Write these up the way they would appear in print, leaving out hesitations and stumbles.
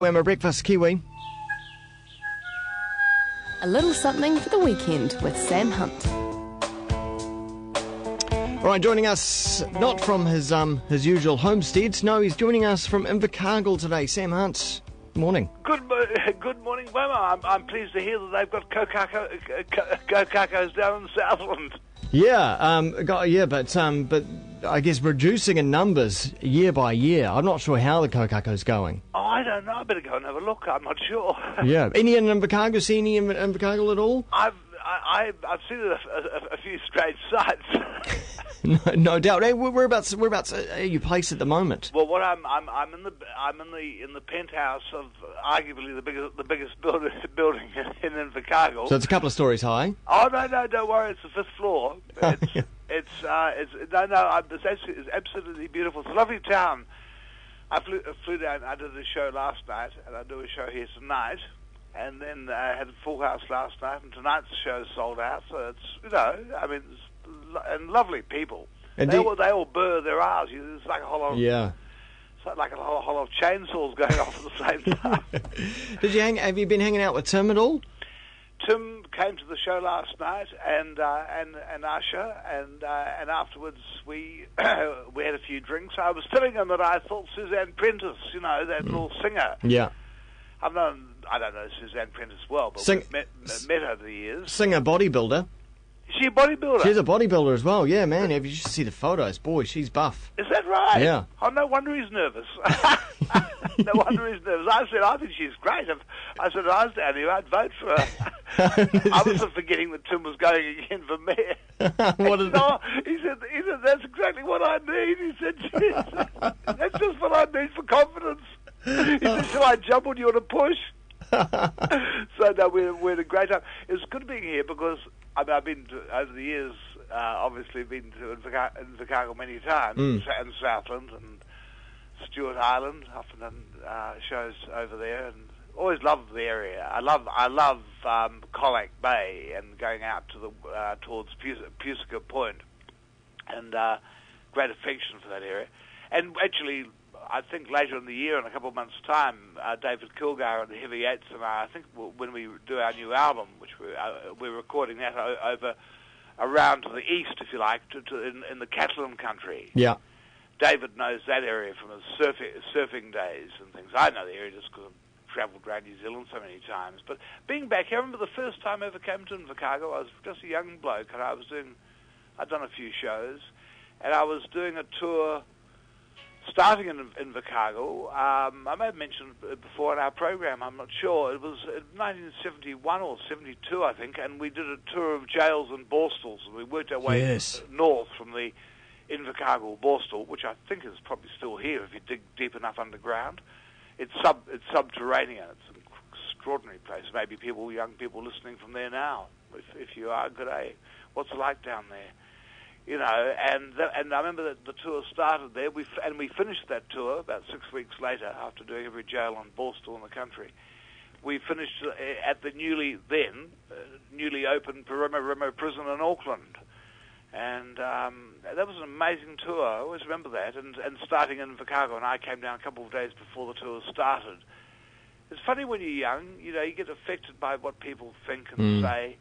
Wammo Breakfast, Kiwi. A little something for the weekend with Sam Hunt. All right, joining us not from his usual homestead. No, he's joining us from Invercargill today. Sam Hunt, morning. Good morning, Wammo. I'm pleased to hear that they've got kokakos down in Southland. Yeah, but I guess reducing in numbers year by year. I'm not sure how the kokako's going. Oh, I don't know. I better go and have a look. I'm not sure. Yeah, any in Invercargill? See any in Invercargill at all? I've seen a few strange sights. No doubt. Hey, whereabouts are you placed at the moment? Well, what I'm in the penthouse of arguably the biggest building in Invercargill. So it's a couple of stories high. Oh no, don't worry. It's the fifth floor. It's absolutely beautiful. It's a lovely town. I flew down. I did a show last night, and I do a show here tonight. And then I had a full house last night, and tonight's show's sold out. So it's and lovely people. And they all burr their hours. It's like a whole lot. It's like a whole lot of chainsaws going off at the same time. Have you been hanging out with Tim at all? Tim came to the show last night, and Usher, and afterwards we we had a few drinks. I was telling him that I thought Suzanne Prentice, that little singer. Yeah. I don't know Suzanne Prentice well, but we've met over the years. Singer, bodybuilder. Is she a bodybuilder? She's a bodybuilder as well, yeah, man. If you just see the photos, boy, she's buff. Is that right? Yeah. Oh, no wonder he's nervous. No wonder he's nervous. I said, I think she's great. I said, I was down here, I'd vote for her. I was forgetting that Tim was going again for mayor. He said, that's exactly what I need. He said, that's just what I need for confidence. He said, shall I jump on you on a push? So, no, we had a great time. It was good being here because I've been over the years, obviously been to Invercargill many times, and Southland and Stewart Island. Often done shows over there, and always loved the area. I love Colac Bay and going out to the towards Pusica Point, and great affection for that area. And actually, I think later in the year, in a couple of months' time, David Kilgar and the Heavy Yates and I think when we do our new album, which we're recording that over around to the east, if you like, in the Catalan country. Yeah. David knows that area from his surfing days and things. I know the area just because I've travelled around New Zealand so many times. But being back here, I remember the first time I ever came to Invercargill, I was just a young bloke, and I'd done a few shows, and I was doing a tour starting in Invercargill. I may have mentioned it before in our program, I'm not sure. It was in 1971 or 72, I think, and we did a tour of jails and Borstals. We worked our way north from the Invercargill Borstal, which I think is probably still here if you dig deep enough underground. It's subterranean. It's an extraordinary place. Maybe young people listening from there now. If you are, good day. What's it like down there? And I remember that the tour started there, and we finished that tour about 6 weeks later after doing every jail and Borstal in the country. We finished at the newly opened Parima prison in Auckland. And that was an amazing tour. I always remember that. And starting in Invercargill, and I came down a couple of days before the tour started. It's funny when you're young, you get affected by what people think and say.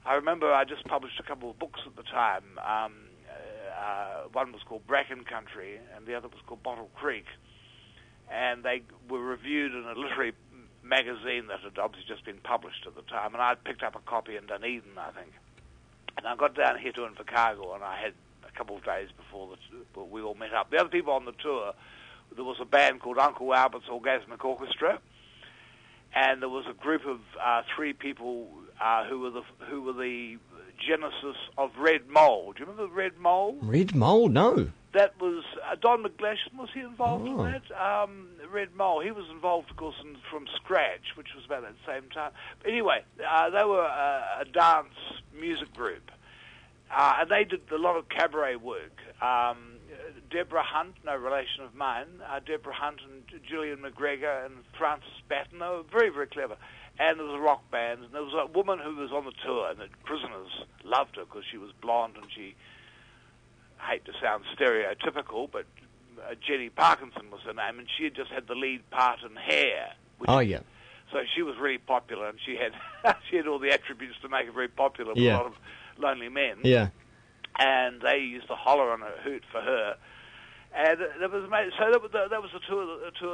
I remember I just published a couple of books at the time. One was called Bracken Country, and the other was called Bottle Creek. And they were reviewed in a literary magazine that had obviously just been published at the time. And I'd picked up a copy in Dunedin, I think. And I got down here to Invercargill, and I had a couple of days before we all met up. The other people on the tour, there was a band called Uncle Albert's Orgasmic Orchestra, and there was a group of 3 people who were the genesis of Red Mole. Do you remember Red Mole? Red Mole, no. That was Don McGlashan. Was he involved in that? Red Mole. He was involved, of course, from Scratch, which was about that same time. But anyway, they were a dance music group, and they did a lot of cabaret work. Deborah Hunt, no relation of mine, Deborah Hunt and Gillian McGregor and Francis Batten, they were very, very clever. And there was a rock band, and there was a woman who was on the tour, and the prisoners loved her because she was blonde, and she, I hate to sound stereotypical, but Jenny Parkinson was her name, and she had just had the lead part in Hair, Oh, yeah. So she was really popular, and she had she had all the attributes to make her very popular with a lot of lonely men. Yeah. And they used to holler on a hoot for her. And that was amazing. So that was the tour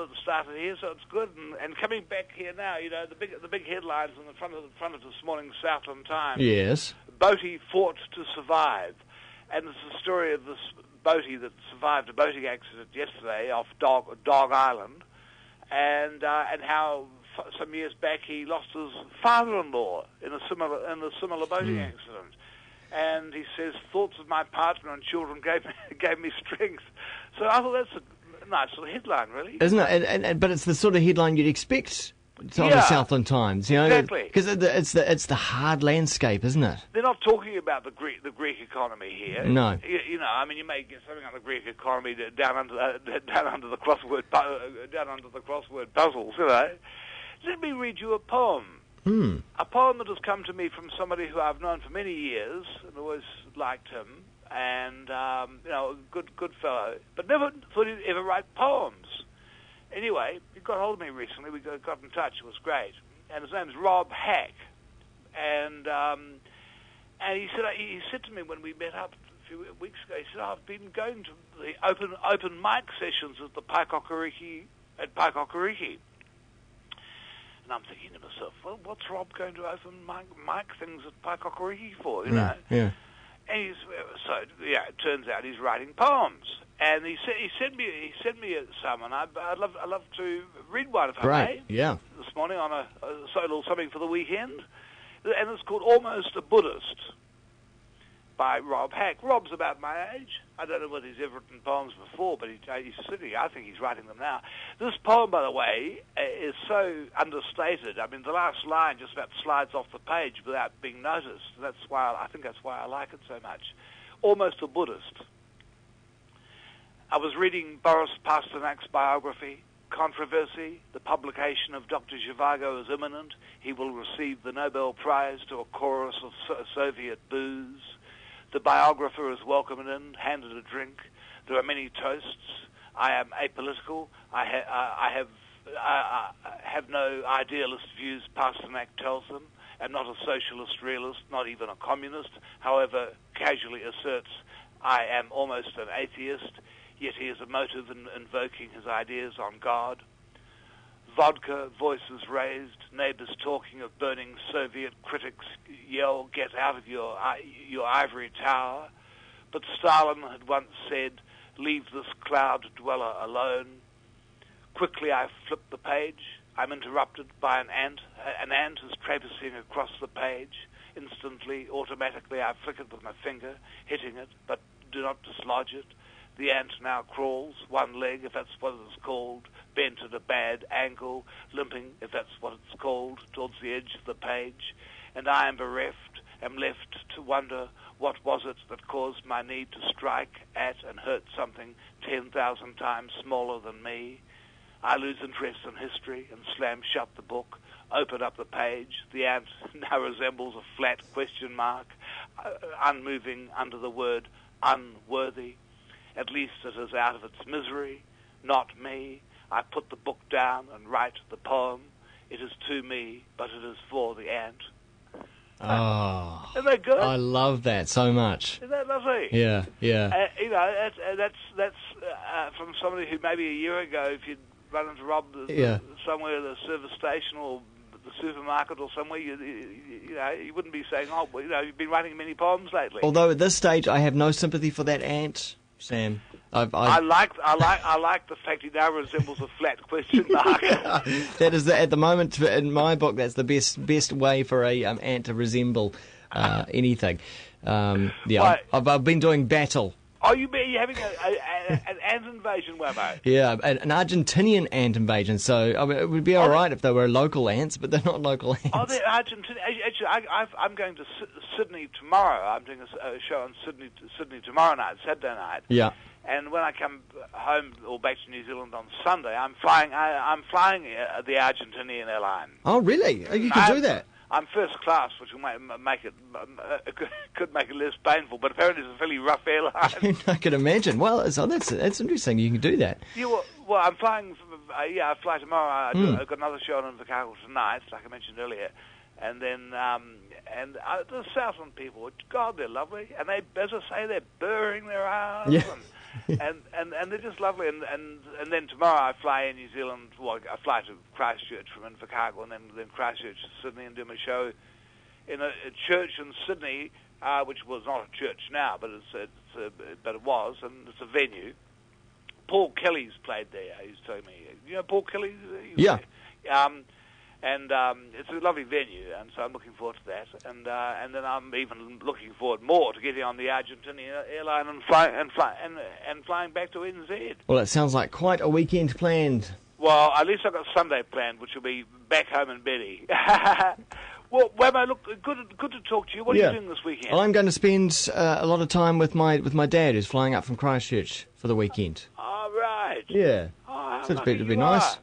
that started here. So it's good. And coming back here now, you know, the big headlines on the front of this morning's Southland Times. Yes. Boatie fought to survive, and it's the story of this boatie that survived a boating accident yesterday off Dog Island, and how some years back he lost his father-in-law in a similar boating accident. And he says, thoughts of my partner and children gave me strength. So I thought that's a nice little headline, really. Isn't it? And but it's the sort of headline you'd expect on the Southland Times, you know? Exactly. Because it's the hard landscape, isn't it? They're not talking about the Greek economy here. No. You know, I mean, you may get something on the Greek economy down under the crossword puzzles, you know. Let me read you a poem. A poem that has come to me from somebody who I've known for many years and always liked him, and you know, a good fellow, but never thought he'd ever write poems. Anyway, he got hold of me recently. We got in touch. It was great. And his name's Rob Hack, and he said to me when we met up a few weeks ago, he said, I've been going to the open mic sessions at the Paikokariki. And I'm thinking to myself, well, what's Rob going to open mic things at Paikokariki for, you know? Yeah. And it turns out he's writing poems. And he sent me some, and I'd love to read one if I may. Yeah. This morning on a little something for the weekend, and it's called Almost a Buddhist by Rob Hack. Rob's about my age. I don't know whether he's ever written poems before, but I think he's writing them now. This poem, by the way, is so understated. I mean, the last line just about slides off the page without being noticed. I think that's why I like it so much. Almost a Buddhist. I was reading Boris Pasternak's biography, Controversy. The publication of Dr. Zhivago is imminent. He will receive the Nobel Prize to a chorus of Soviet boos. The biographer is welcomed in, handed a drink. There are many toasts. I am apolitical. I have no idealist views, Pasternak tells them. I'm not a socialist realist, not even a communist. However, casually asserts I am almost an atheist, yet he has a motive in invoking his ideas on God. Vodka, voices raised, neighbors talking of burning Soviet critics yell, get out of your ivory tower. But Stalin had once said, leave this cloud dweller alone. Quickly I flip the page. I'm interrupted by an ant. An ant is trapesing across the page. Instantly, automatically, I flick it with my finger, hitting it, but do not dislodge it. The ant now crawls, one leg, if that's what it is called, bent at a bad angle, limping, if that's what it's called, towards the edge of the page. And I am bereft, am left to wonder what was it that caused my need to strike at and hurt something 10,000 times smaller than me. I lose interest in history and slam shut the book, open up the page. The ant now resembles a flat question mark, unmoving under the word unworthy. At least it is out of its misery, not me. I put the book down and write the poem. It is to me, but it is for the ant. Oh, isn't that good? I love that so much. Isn't that lovely? Yeah. You know, that's from somebody who maybe a year ago, if you'd run into Rob somewhere at the service station or the supermarket or somewhere, you wouldn't be saying, oh, well, you know, you've been writing many poems lately. Although at this stage, I have no sympathy for that ant, Sam. I like the fact he now resembles a flat question mark. That is at the moment in my book. That's the best way for a ant to resemble anything. I've been doing battle. Oh, you're having an ant invasion, Wammo? Yeah, an Argentinian ant invasion. So I mean, it would be all right if they were local ants, but they're not local ants. Oh, they're Argentinian. Actually, I'm going to Sydney tomorrow. I'm doing a show on Sydney tomorrow night, Saturday night. Yeah. And when I come home or back to New Zealand on Sunday, I'm flying the Argentinian airline. Oh, really? You can do that? I'm first class, which will make it could make it less painful. But apparently, it's a fairly rough airline. I can imagine. Well, that's interesting. You can do that. Yeah, well, I'm flying I fly tomorrow. I've got another show in Invercargill tonight, like I mentioned earlier. And then, the Southland people, God, they're lovely. And they, as I say, they're burring their arms. Yeah. And they're just lovely. And then tomorrow I fly in New Zealand. Well, I fly to Christchurch from Invercargill, and then Christchurch to Sydney, and do my show in a church in Sydney, which was not a church now, but but it was, and it's a venue. Paul Kelly's played there. He's telling me, you know Paul Kelly? Yeah. And it's a lovely venue, and so I'm looking forward to that. And then I'm even looking forward more to getting on the Argentinian airline and flying back to NZ. Well, it sounds like quite a weekend planned. Well, at least I've got Sunday planned, which will be back home in Betty. Well, Wammo, look, good to talk to you. What are you doing this weekend? Well, I'm going to spend a lot of time with my dad, who's flying up from Christchurch for the weekend. Oh, right. Yeah. Oh, So it'd be nice.